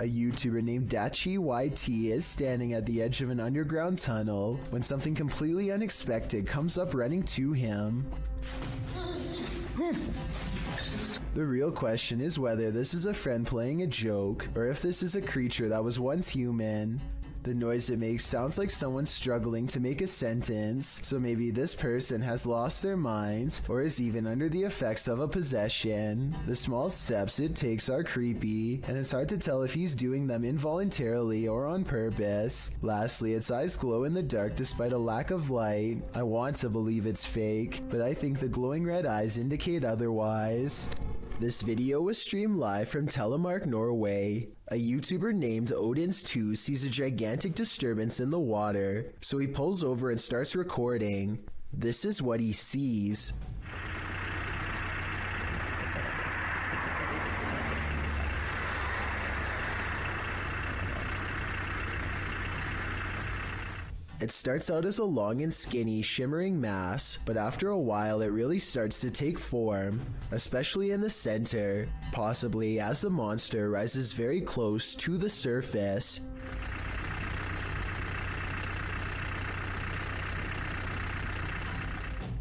A YouTuber named Dachi YT is standing at the edge of an underground tunnel when something completely unexpected comes up running to him. The real question is whether this is a friend playing a joke, or if this is a creature that was once human. The noise it makes sounds like someone struggling to make a sentence, so maybe this person has lost their minds, or is even under the effects of a possession. The small steps it takes are creepy, and it's hard to tell if he's doing them involuntarily or on purpose. Lastly, its eyes glow in the dark despite a lack of light. I want to believe it's fake, but I think the glowing red eyes indicate otherwise. This video was streamed live from Telemark, Norway. A YouTuber named Odins2 sees a gigantic disturbance in the water, so he pulls over and starts recording. This is what he sees. It starts out as a long and skinny, shimmering mass, but after a while it really starts to take form, especially in the center, possibly as the monster rises very close to the surface.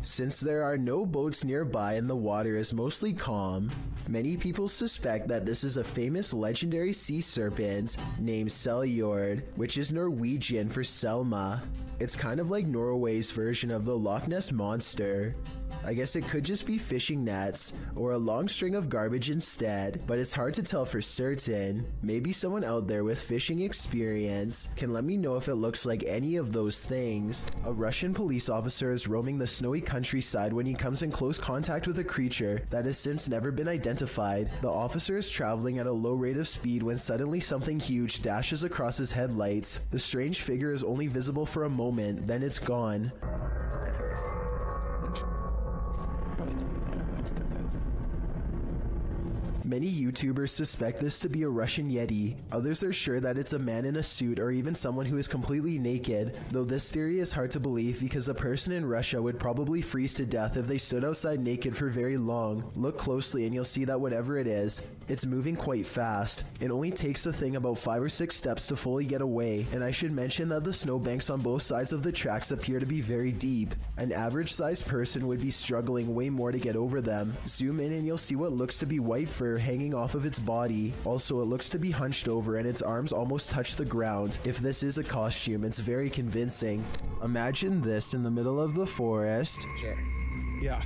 Since there are no boats nearby and the water is mostly calm, many people suspect that this is a famous legendary sea serpent named Seljord, which is Norwegian for Selma. It's kind of like Norway's version of the Loch Ness Monster. I guess it could just be fishing nets or a long string of garbage instead, but it's hard to tell for certain. Maybe someone out there with fishing experience can let me know if it looks like any of those things. A Russian police officer is roaming the snowy countryside when he comes in close contact with a creature that has since never been identified. The officer is traveling at a low rate of speed when suddenly something huge dashes across his headlights. The strange figure is only visible for a moment, then it's gone. Many YouTubers suspect this to be a Russian Yeti. Others are sure that it's a man in a suit or even someone who is completely naked, though this theory is hard to believe because a person in Russia would probably freeze to death if they stood outside naked for very long. Look closely and you'll see that whatever it is, it's moving quite fast. It only takes the thing about 5 or 6 steps to fully get away, and I should mention that the snowbanks on both sides of the tracks appear to be very deep. An average sized person would be struggling way more to get over them. Zoom in and you'll see what looks to be white fur hanging off of its body. Also, it looks to be hunched over and its arms almost touch the ground. If this is a costume, it's very convincing. Imagine this in the middle of the forest. Yeah.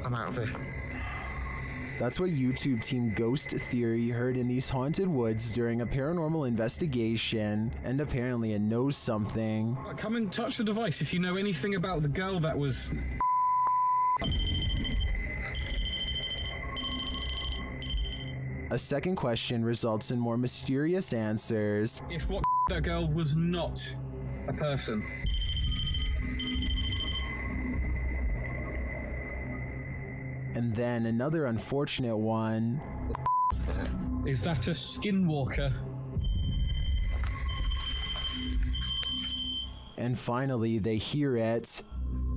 I'm out of it. That's what YouTube team Ghost Theory heard in these haunted woods during a paranormal investigation, and apparently it knows something. Come and touch the device if you know anything about the girl that was... A second question results in more mysterious answers. If what that girl was not a person. And then another unfortunate one. Is that a skinwalker? And finally, they hear it.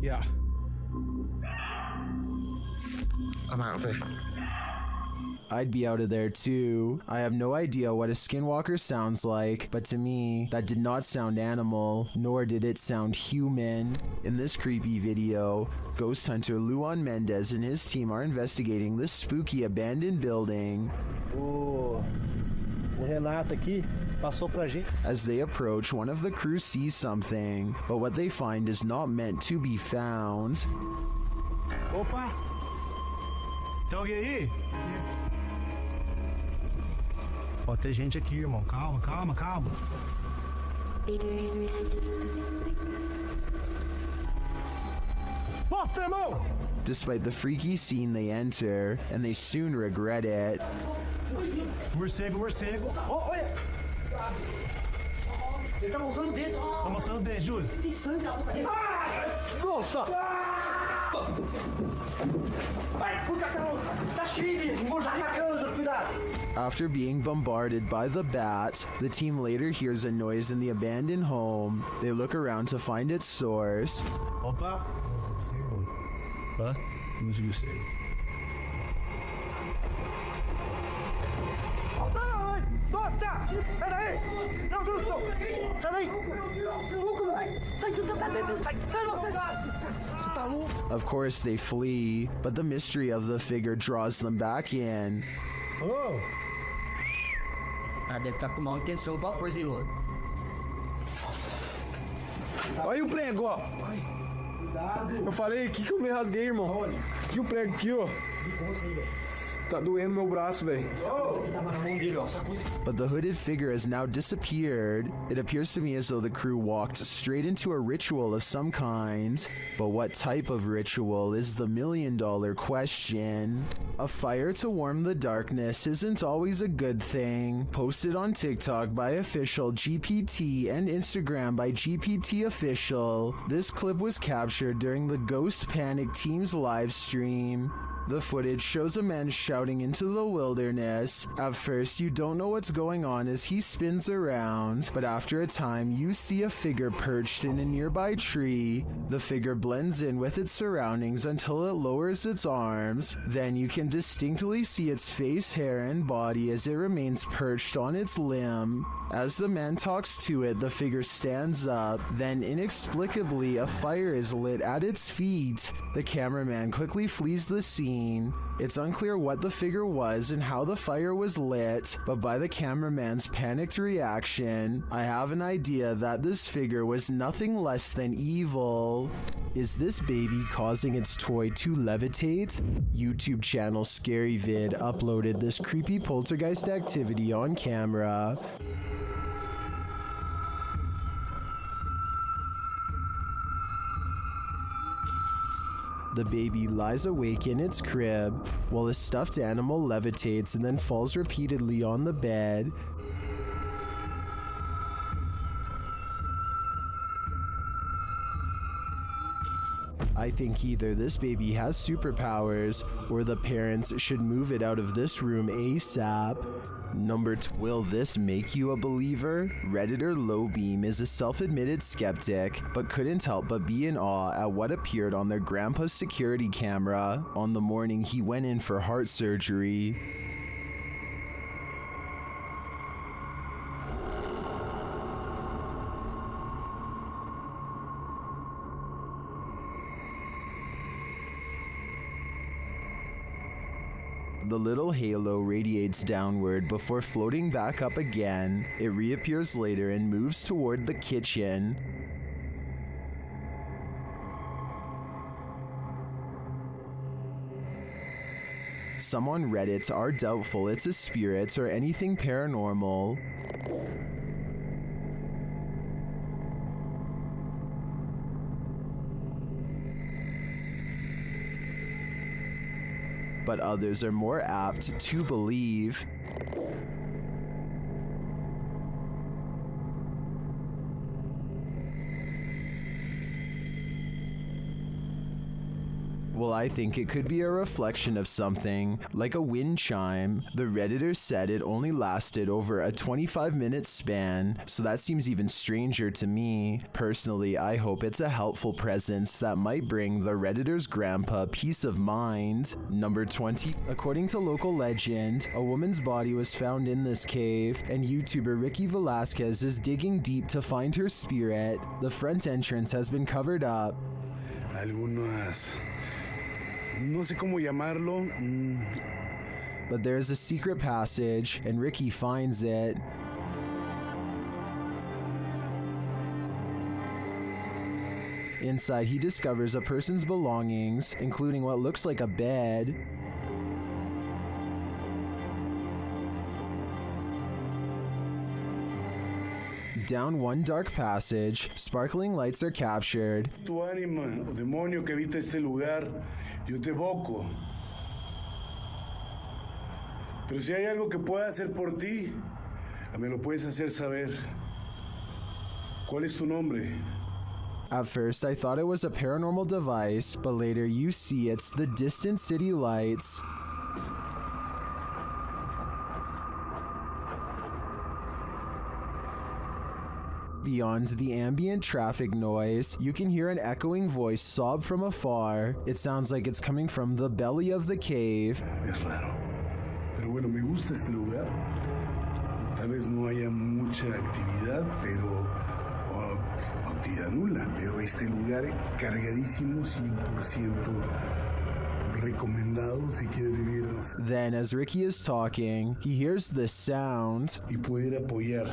Yeah. I'm out of it. I'd be out of there too. I have no idea what a skinwalker sounds like, but to me, that did not sound animal, nor did it sound human. In this creepy video, ghost hunter Luan Mendez and his team are investigating this spooky abandoned building. O Renato aqui passou pra gente. As they approach, one of the crew sees something, but what they find is not meant to be found. Opa! Tem alguém aí? Ó, tem gente aqui, irmão. Calma, calma, calma. Mostra, irmão! Despite the freaky scene they enter, and they soon regret it. Morcego, morcego. Ó, olha! Ele tá mostrando o dedo. Tá mostrando o dedo, Júlio. Tem sangue na boca dele. Nossa! Vai, puta caramba. Tá cheio de morcego na cama, cuidado. After being bombarded by the bat, the team later hears a noise in the abandoned home. They look around to find its source. Opa! Hã? Não conseguiu ser. Sai daí! Não, Justo! Sai daí! Maluco, moleque! Sai de dentro! Sai! Sai, não! Sai! Você tá louco? Of course, they flee, but the mystery of the figure draws them back in. Ô, Ah, deve estar com mal intenção pra pôr Zilô. Olha aí o prego, ó. Eu falei, que eu me rasguei, irmão? Aqui o prego, aqui, ó. Tá doendo meu braço, velho. Tava na mão dele, ó. Sacude. But the hooded figure has now disappeared. It appears to me as though the crew walked straight into a ritual of some kind. But what type of ritual is the million-dollar question? A fire to warm the darkness isn't always a good thing. Posted on TikTok by official GPT and Instagram by GPT official. This clip was captured during the Ghost Panic team's live stream. The footage shows a man shouting into the wilderness. At first, you don't know what's going on as he spins around, but after a time, you see a figure perched in a nearby tree. The figure blends in with its surroundings until it lowers its arms. Then you can distinctly see its face, hair, and body as it remains perched on its limb. As the man talks to it, the figure stands up. Then, inexplicably, a fire is lit at its feet. The cameraman quickly flees the scene. It's unclear what the figure was and how the fire was lit, but by the cameraman's panicked reaction, I have an idea that this figure was nothing less than evil. Is this baby causing its toy to levitate? YouTube channel Scary Vid uploaded this creepy poltergeist activity on camera. The baby lies awake in its crib, while a stuffed animal levitates and then falls repeatedly on the bed. I think either this baby has superpowers, or the parents should move it out of this room ASAP. Number 2. Will this make you a believer? Redditor Lowbeam is a self-admitted skeptic, but couldn't help but be in awe at what appeared on their grandpa's security camera on the morning he went in for heart surgery. The little halo radiates downward before floating back up again. It reappears later and moves toward the kitchen. Some on Reddit are doubtful it's a spirit or anything paranormal. But others are more apt to believe. Well, I think it could be a reflection of something, like a wind chime. The Redditor said it only lasted over a 25-minute span, so that seems even stranger to me. Personally, I hope it's a helpful presence that might bring the Redditor's grandpa peace of mind. Number 20. According to local legend, a woman's body was found in this cave, and YouTuber Ricky Velasquez is digging deep to find her spirit. The front entrance has been covered up. Algunas... no sé cómo llamarlo. But there's a secret passage, and Ricky finds it. Inside, he discovers a person's belongings, including what looks like a bed. Down one dark passage, sparkling lights are captured. Tu ánima o demonio que habita este lugar, yo te evoco. Pero si hay algo que pueda hacer por ti, me lo puedes hacer saber. ¿Cuál es tu nombre? At first, I thought it was a paranormal device, but later you see it's the distant city lights. Beyond the ambient traffic noise, you can hear an echoing voice sob from afar. It sounds like it's coming from the belly of the cave. Es raro. Pero bueno, me gusta este lugar. Tal vez no haya mucha actividad, pero actividad nula. Pero este lugar cargadísimo, 100% recomendado si quieres vivir. Then, as Ricky is talking, he hears this sound. Y poder apoyar,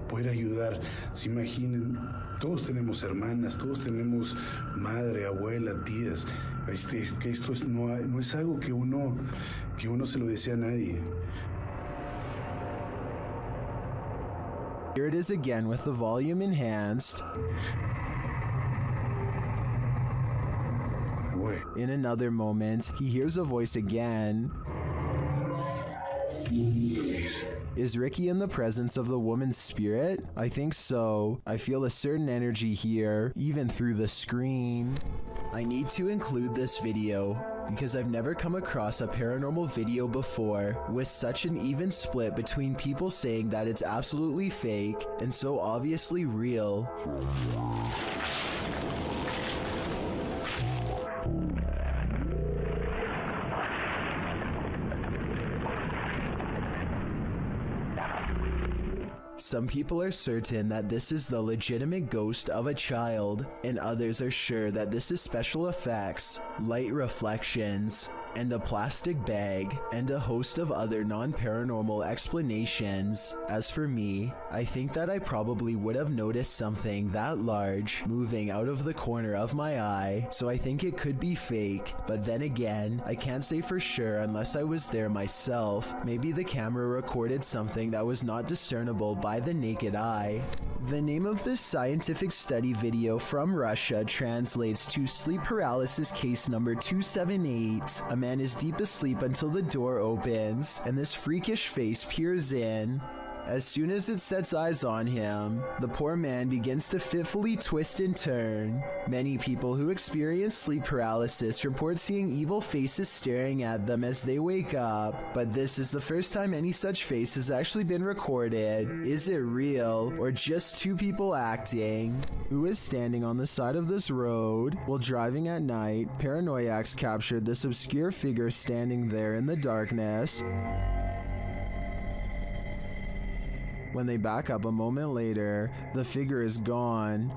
poder ayudar. Se imaginen, todos tenemos hermanas, todos tenemos madre, abuela, tías. Que esto no es algo que uno se lo desea a nadie. Here it is again with the volume enhanced. In another moment, he hears a voice again. Is Ricky in the presence of the woman's spirit? I think so. I feel a certain energy here, even through the screen. I need to include this video because I've never come across a paranormal video before with such an even split between people saying that it's absolutely fake and so obviously real. Some people are certain that this is the legitimate ghost of a child, and others are sure that this is special effects, light reflections, and a plastic bag, and a host of other non-paranormal explanations. As for me, I think that I probably would have noticed something that large moving out of the corner of my eye, so I think it could be fake, but then again, I can't say for sure unless I was there myself. Maybe the camera recorded something that was not discernible by the naked eye. The name of this scientific study video from Russia translates to sleep paralysis case number 278. A man is deep asleep until the door opens, and this freakish face peers in. As soon as it sets eyes on him, the poor man begins to fitfully twist and turn. Many people who experience sleep paralysis report seeing evil faces staring at them as they wake up, but this is the first time any such face has actually been recorded. Is it real, or just two people acting? Who is standing on the side of this road? While driving at night, paranoiacs captured this obscure figure standing there in the darkness. When they back up a moment later, the figure is gone.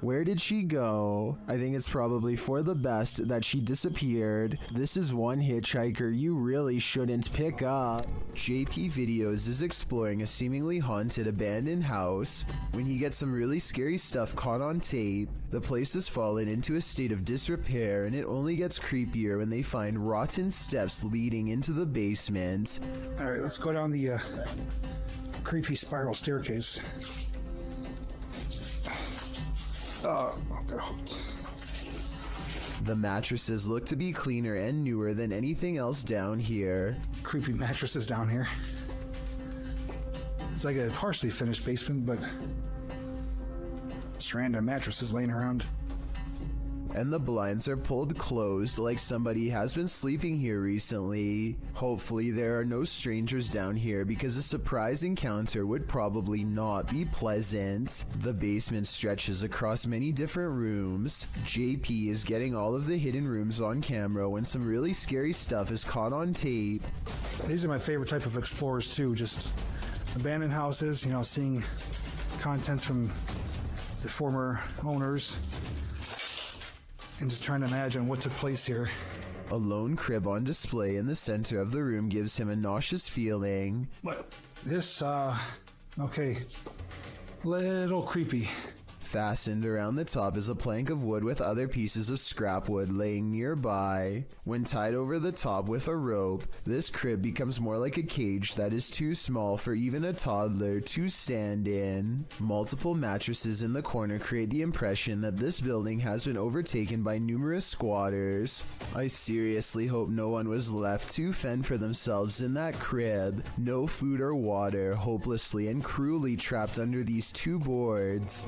Where did she go? I think it's probably for the best that she disappeared. This is one hitchhiker you really shouldn't pick up. JP Videos is exploring a seemingly haunted abandoned house when he gets some really scary stuff caught on tape. The place has fallen into a state of disrepair, and it only gets creepier when they find rotten steps leading into the basement. All right, let's go down the creepy spiral staircase. Oh, got hooked. The mattresses look to be cleaner and newer than anything else down here. Creepy mattresses down here. It's like a partially finished basement, but just random mattresses laying around. And the blinds are pulled closed like somebody has been sleeping here recently. Hopefully there are no strangers down here because a surprise encounter would probably not be pleasant. The basement stretches across many different rooms. JP is getting all of the hidden rooms on camera when some really scary stuff is caught on tape. These are my favorite type of explorers too, just abandoned houses, you know, seeing contents from the former owners. And just trying to imagine what took place here. A lone crib on display in the center of the room gives him a nauseous feeling. What? This, okay. Little creepy. Fastened around the top is a plank of wood with other pieces of scrap wood laying nearby. When tied over the top with a rope, this crib becomes more like a cage that is too small for even a toddler to stand in. Multiple mattresses in the corner create the impression that this building has been overtaken by numerous squatters. I seriously hope no one was left to fend for themselves in that crib. No food or water, hopelessly and cruelly trapped under these two boards.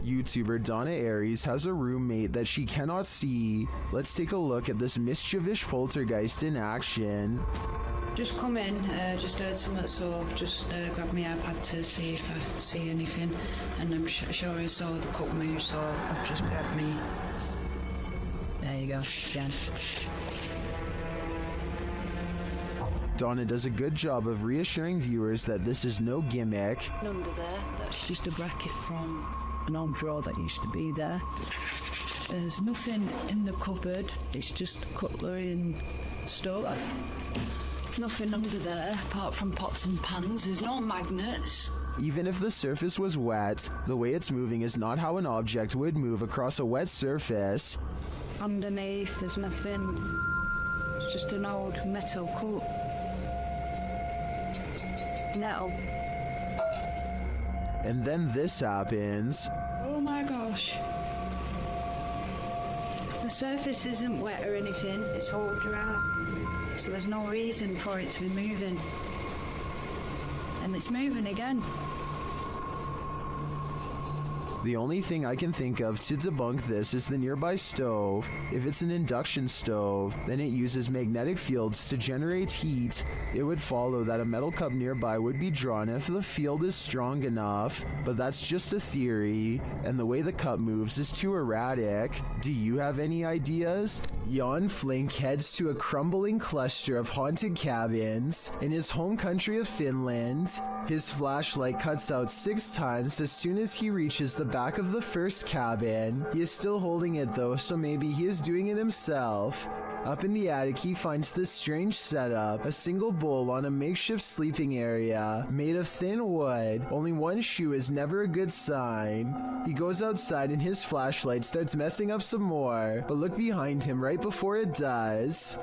YouTuber Donna Aries has a roommate that she cannot see. Let's take a look at this mischievous poltergeist in action. Just come in, just heard something, so just grabbed my iPad to see if I see anything, and I'm sure I saw the cup move, so I've just grabbed me There you go, again. Donna does a good job of reassuring viewers that this is no gimmick. Under there, that's just a bracket from an old drawer that used to be there. There's nothing in the cupboard, it's just cutlery and stuff. Nothing under there apart from pots and pans. There's no magnets. Even if the surface was wet, the way it's moving is not how an object would move across a wet surface. Underneath, there's nothing. It's just an old metal cup. Metal. And then this happens. Oh my gosh. The surface isn't wet or anything, it's all dry. So there's no reason for it to be moving. And it's moving again. The only thing I can think of to debunk this is the nearby stove. If it's an induction stove, then it uses magnetic fields to generate heat. It would follow that a metal cup nearby would be drawn if the field is strong enough, but that's just a theory, and the way the cup moves is too erratic. Do you have any ideas? Jan Flink heads to a crumbling cluster of haunted cabins in his home country of Finland. His flashlight cuts out 6 times as soon as he reaches the back of the first cabin. He is still holding it though, so maybe he is doing it himself. Up in the attic, he finds this strange setup, a single bowl on a makeshift sleeping area made of thin wood. Only one shoe is never a good sign. He goes outside and his flashlight starts messing up some more, but look behind him right before it does.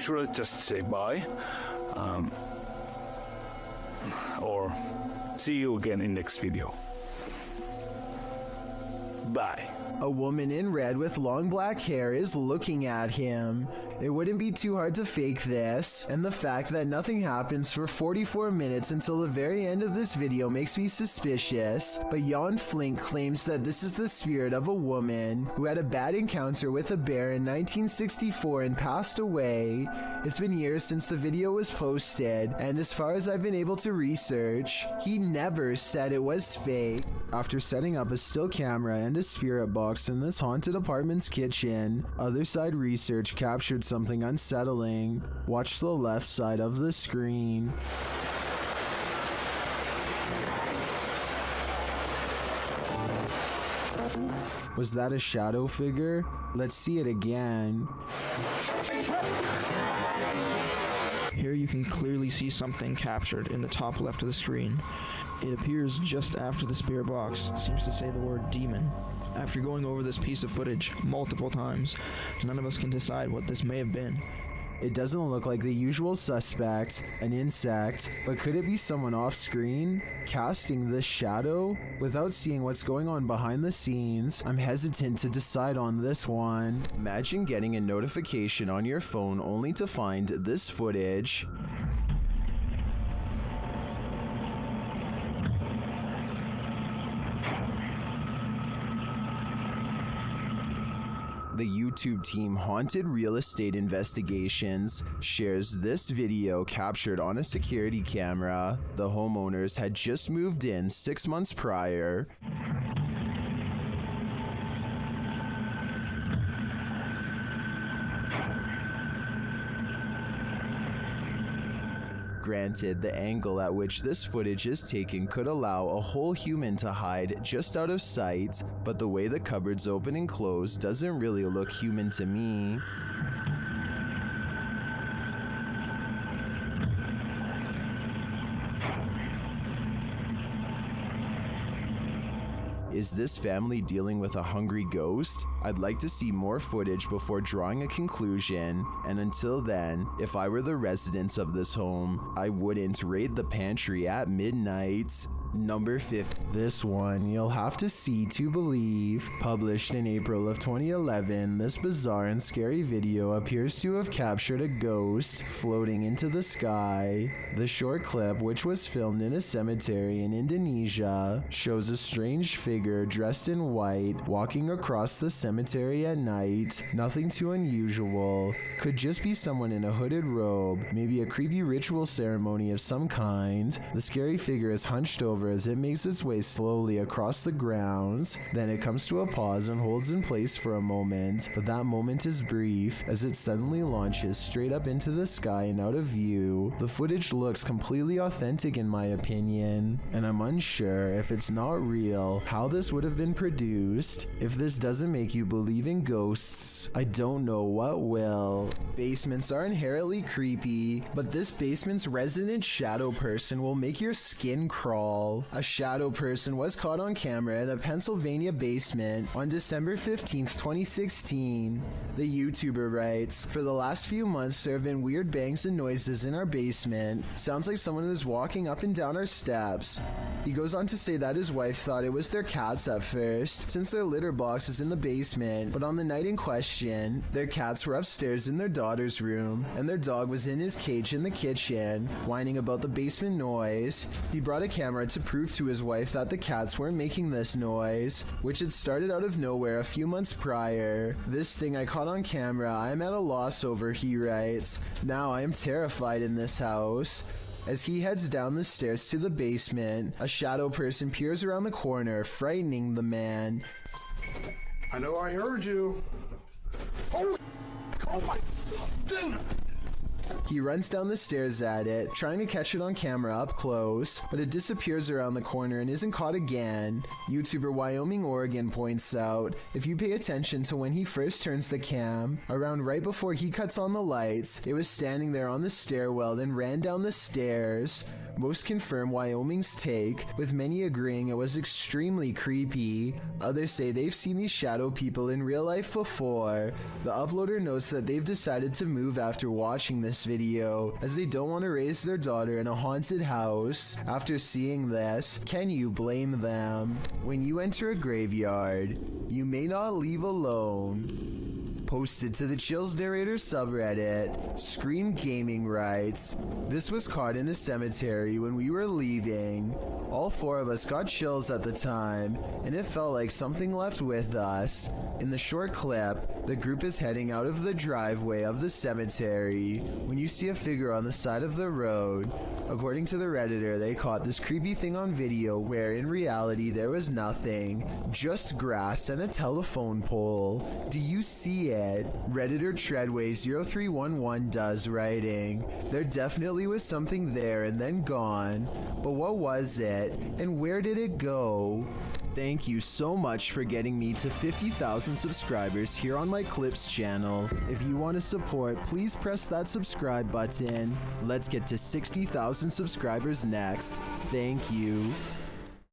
Should I just say bye? Or see you again in next video. Bye. A woman in red with long black hair is looking at him. It wouldn't be too hard to fake this, and the fact that nothing happens for 44 minutes until the very end of this video makes me suspicious, but Jan Flink claims that this is the spirit of a woman who had a bad encounter with a bear in 1964 and passed away. It's been years since the video was posted, and as far as I've been able to research, he never said it was fake. After setting up a still camera and a spirit box in this haunted apartment's kitchen, Other Side Research captured something unsettling. Watch the left side of the screen. Was that a shadow figure? Let's see it again. Here you can clearly see something captured in the top left of the screen. It appears just after the spirit box seems to say the word demon. After going over this piece of footage multiple times, none of us can decide what this may have been. It doesn't look like the usual suspect, an insect, but could it be someone off screen casting this shadow? Without seeing what's going on behind the scenes, I'm hesitant to decide on this one. Imagine getting a notification on your phone only to find this footage. The YouTube team Haunted Real Estate Investigations shares this video captured on a security camera. The homeowners had just moved in 6 months prior. Granted, the angle at which this footage is taken could allow a whole human to hide just out of sight, but the way the cupboards open and close doesn't really look human to me. Is this family dealing with a hungry ghost? I'd like to see more footage before drawing a conclusion, and until then, if I were the residents of this home, I wouldn't raid the pantry at midnight. Number 50. This one you'll have to see to believe. Published in April of 2011, this bizarre and scary video appears to have captured a ghost floating into the sky. The short clip, which was filmed in a cemetery in Indonesia, shows a strange figure dressed in white walking across the cemetery at night. Nothing too unusual. Could just be someone in a hooded robe, maybe a creepy ritual ceremony of some kind. The scary figure is hunched over over as it makes its way slowly across the grounds. Then it comes to a pause and holds in place for a moment, but that moment is brief as it suddenly launches straight up into the sky and out of view. The footage looks completely authentic in my opinion, and I'm unsure if it's not real how this would have been produced. If this doesn't make you believe in ghosts, I don't know what will. Basements are inherently creepy, but this basement's resident shadow person will make your skin crawl. A shadow person was caught on camera in a Pennsylvania basement on December 15th, 2016. The YouTuber writes, "For the last few months there have been weird bangs and noises in our basement. Sounds like someone is walking up and down our steps." He goes on to say that his wife thought it was their cats at first, since their litter box is in the basement, but on the night in question, their cats were upstairs in their daughter's room, and their dog was in his cage in the kitchen, whining about the basement noise. He brought a camera to prove to his wife that the cats weren't making this noise, which had started out of nowhere a few months prior. "This thing I caught on camera, I am at a loss over," he writes. "Now I am terrified in this house." As he heads down the stairs to the basement, a shadow person peers around the corner, frightening the man. I know I heard you. Oh my, dude. He runs down the stairs at it, trying to catch it on camera up close, but it disappears around the corner and isn't caught again. YouTuber Wyoming Oregon points out, if you pay attention to when he first turns the cam, around right before he cuts on the lights, it was standing there on the stairwell then ran down the stairs. Most confirm Wyoming's take, with many agreeing it was extremely creepy. Others say they've seen these shadow people in real life before. The uploader notes that they've decided to move after watching this video, as they don't want to raise their daughter in a haunted house. After seeing this, can you blame them? When you enter a graveyard, you may not leave alone. Posted to the Chills Narrator subreddit, Scream Gaming writes, "This was caught in a cemetery when we were leaving. All four of us got chills at the time, and it felt like something left with us. In the short clip, the group is heading out of the driveway of the cemetery when you see a figure on the side of the road. According to the Redditor, they caught this creepy thing on video where in reality there was nothing, just grass and a telephone pole. Do you see it?" Redditor Treadway0311 does, writing, "There definitely was something there and then gone, but what was it and where did it go?" Thank you so much for getting me to 50,000 subscribers here on my Clips channel. If you want to support, please press that subscribe button. Let's get to 60,000 subscribers next. Thank you.